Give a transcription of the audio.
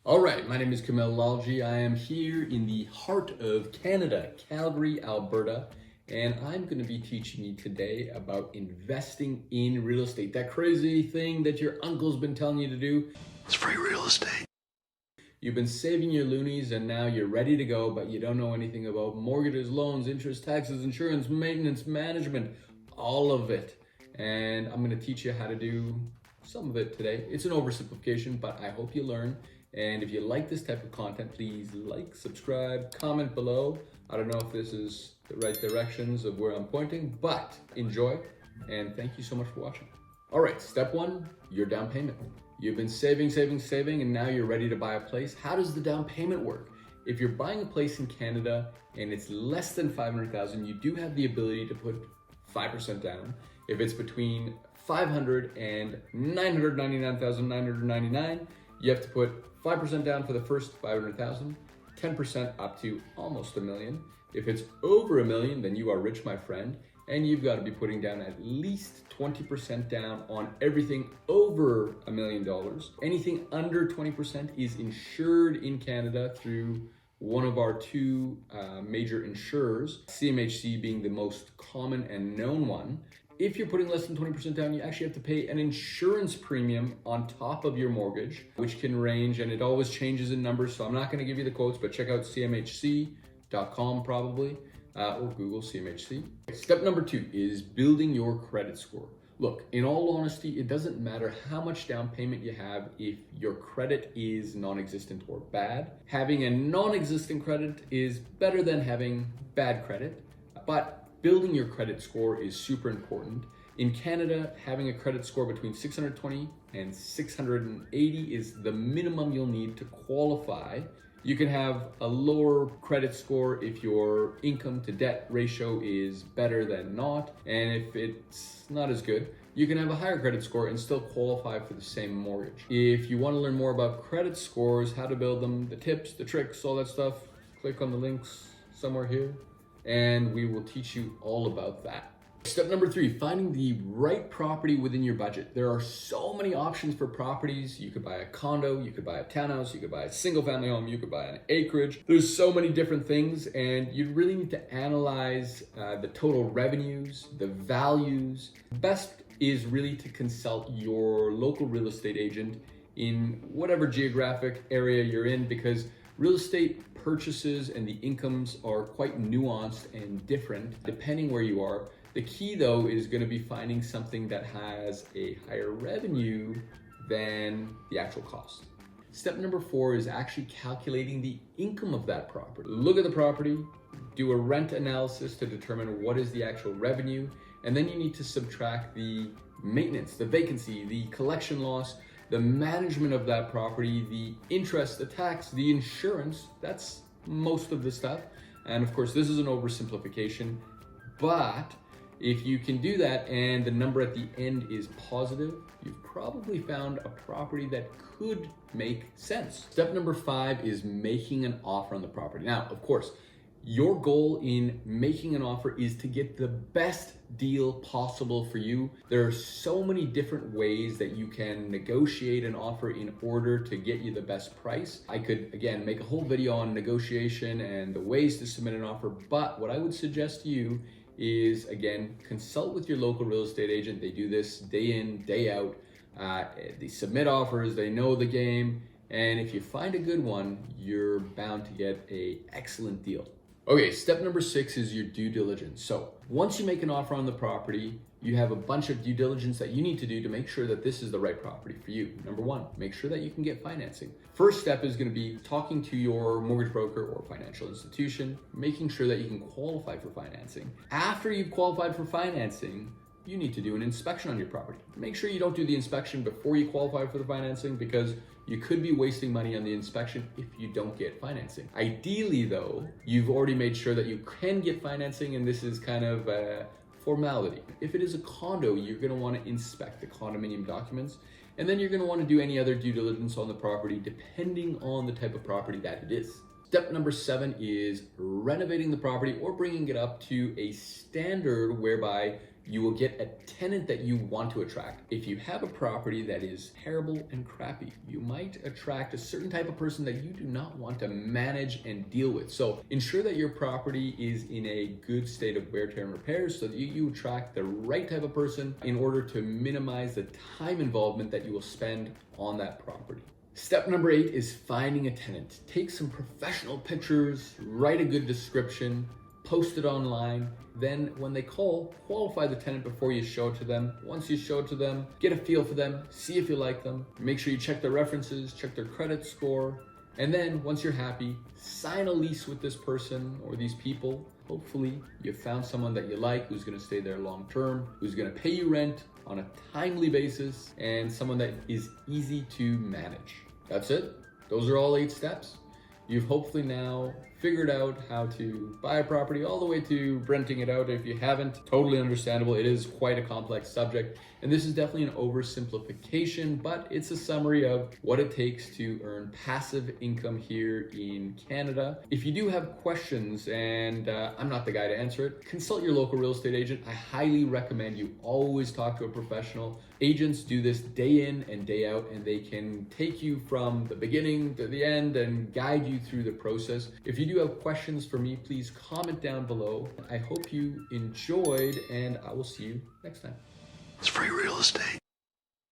All right, my name is Kamil Lalji. I am here in the heart of Canada, Calgary, Alberta, and I'm going to be teaching you today about investing in real estate. That crazy thing that your uncle's been telling you to do. It's free real estate. You've been saving your loonies and now you're ready to go, but you don't know anything about mortgages, loans, interest, taxes, insurance, maintenance, management, all of it. And I'm going to teach you how to do some of it today. It's an oversimplification, but I hope you learn. And if you like this type of content, please like, subscribe, comment below. I don't know if this is the right directions of where I'm pointing, but enjoy, and thank you so much for watching. All right, step one, your down payment. You've been saving, and now you're ready to buy a place. How does the down payment work? If you're buying a place in Canada and it's less than $500,000, you do have the ability to put 5% down. If it's between $500,000 and $999,999, you have to put 5% down for the first $500,000, 10% up to almost $1 million. If it's over $1 million, then you are rich, my friend, and you've got to be putting down at least 20% down on everything over $1 million. Anything under 20% is insured in Canada through one of our two major insurers, CMHC being the most common and known one. If you're putting less than 20% down, you actually have to pay an insurance premium on top of your mortgage, which can range, and it always changes in numbers, so I'm not going to give you the quotes, but check out cmhc.com probably, or Google CMHC. Step number 2 is building your credit score. Look, in all honesty, it doesn't matter how much down payment you have if your credit is non-existent or bad. Having a non-existent credit is better than having bad credit, but building your credit score is super important. In Canada, having a credit score between 620 and 680 is the minimum you'll need to qualify. You can have a lower credit score if your income to debt ratio is better than not, and if it's not as good, you can have a higher credit score and still qualify for the same mortgage. If you want to learn more about credit scores, how to build them, the tips, the tricks, all that stuff, click on the links somewhere here, and we will teach you all about that. Step number 3, finding the right property within your budget. There are so many options for properties. You could buy a condo, you could buy a townhouse, you could buy a single family home, you could buy an acreage. There's so many different things, and you really need to analyze the total revenues, the values. Best is really to consult your local real estate agent in whatever geographic area you're in, because real estate purchases and the incomes are quite nuanced and different depending where you are. The key though is going to be finding something that has a higher revenue than the actual cost. Step number 4 is actually calculating the income of that property. Look at the property, do a rent analysis to determine what is the actual revenue, and then you need to subtract the maintenance, the vacancy, the collection loss, the management of that property, the interest, the tax, the insurance. That's most of the stuff. And of course, this is an oversimplification, but if you can do that and the number at the end is positive, you've probably found a property that could make sense. Step number 5 is making an offer on the property. Now, of course, your goal in making an offer is to get the best deal possible for you. There are so many different ways that you can negotiate an offer in order to get you the best price. I could, again, make a whole video on negotiation and the ways to submit an offer, but what I would suggest to you is, again, consult with your local real estate agent. They do this day in, day out. They submit offers, they know the game, and if you find a good one, you're bound to get an excellent deal. Okay, step number 6 is your due diligence. So once you make an offer on the property, you have a bunch of due diligence that you need to do to make sure that this is the right property for you. Number 1, make sure that you can get financing. First step is going to be talking to your mortgage broker or financial institution, making sure that you can qualify for financing. After you've qualified for financing, you need to do an inspection on your property. Make sure you don't do the inspection before you qualify for the financing, because you could be wasting money on the inspection if you don't get financing. Ideally though, you've already made sure that you can get financing, and this is kind of a formality. If it is a condo, you're gonna wanna inspect the condominium documents, and then you're gonna wanna do any other due diligence on the property depending on the type of property that it is. Step number 7 is renovating the property or bringing it up to a standard whereby you will get a tenant that you want to attract. If you have a property that is terrible and crappy, you might attract a certain type of person that you do not want to manage and deal with. So ensure that your property is in a good state of wear, tear, and repairs so that you attract the right type of person in order to minimize the time involvement that you will spend on that property. Step number 8 is finding a tenant. Take some professional pictures, write a good description, post it online. Then when they call, qualify the tenant before you show it to them. Once you show it to them, get a feel for them, see if you like them. Make sure you check their references, check their credit score. And then once you're happy, sign a lease with this person or these people. Hopefully you found someone that you like, who's gonna stay there long term, who's gonna pay you rent on a timely basis, and someone that is easy to manage. That's it. Those are all 8 steps. You've hopefully now figured out how to buy a property all the way to renting it out. If you haven't, totally understandable. It is quite a complex subject. And this is definitely an oversimplification, but it's a summary of what it takes to earn passive income here in Canada. If you do have questions, and I'm not the guy to answer it, consult your local real estate agent. I highly recommend you always talk to a professional. Agents do this day in and day out, and they can take you from the beginning to the end and guide you through the process. If you do have questions for me, please comment down below. I hope you enjoyed, and I will see you next time. It's free real estate.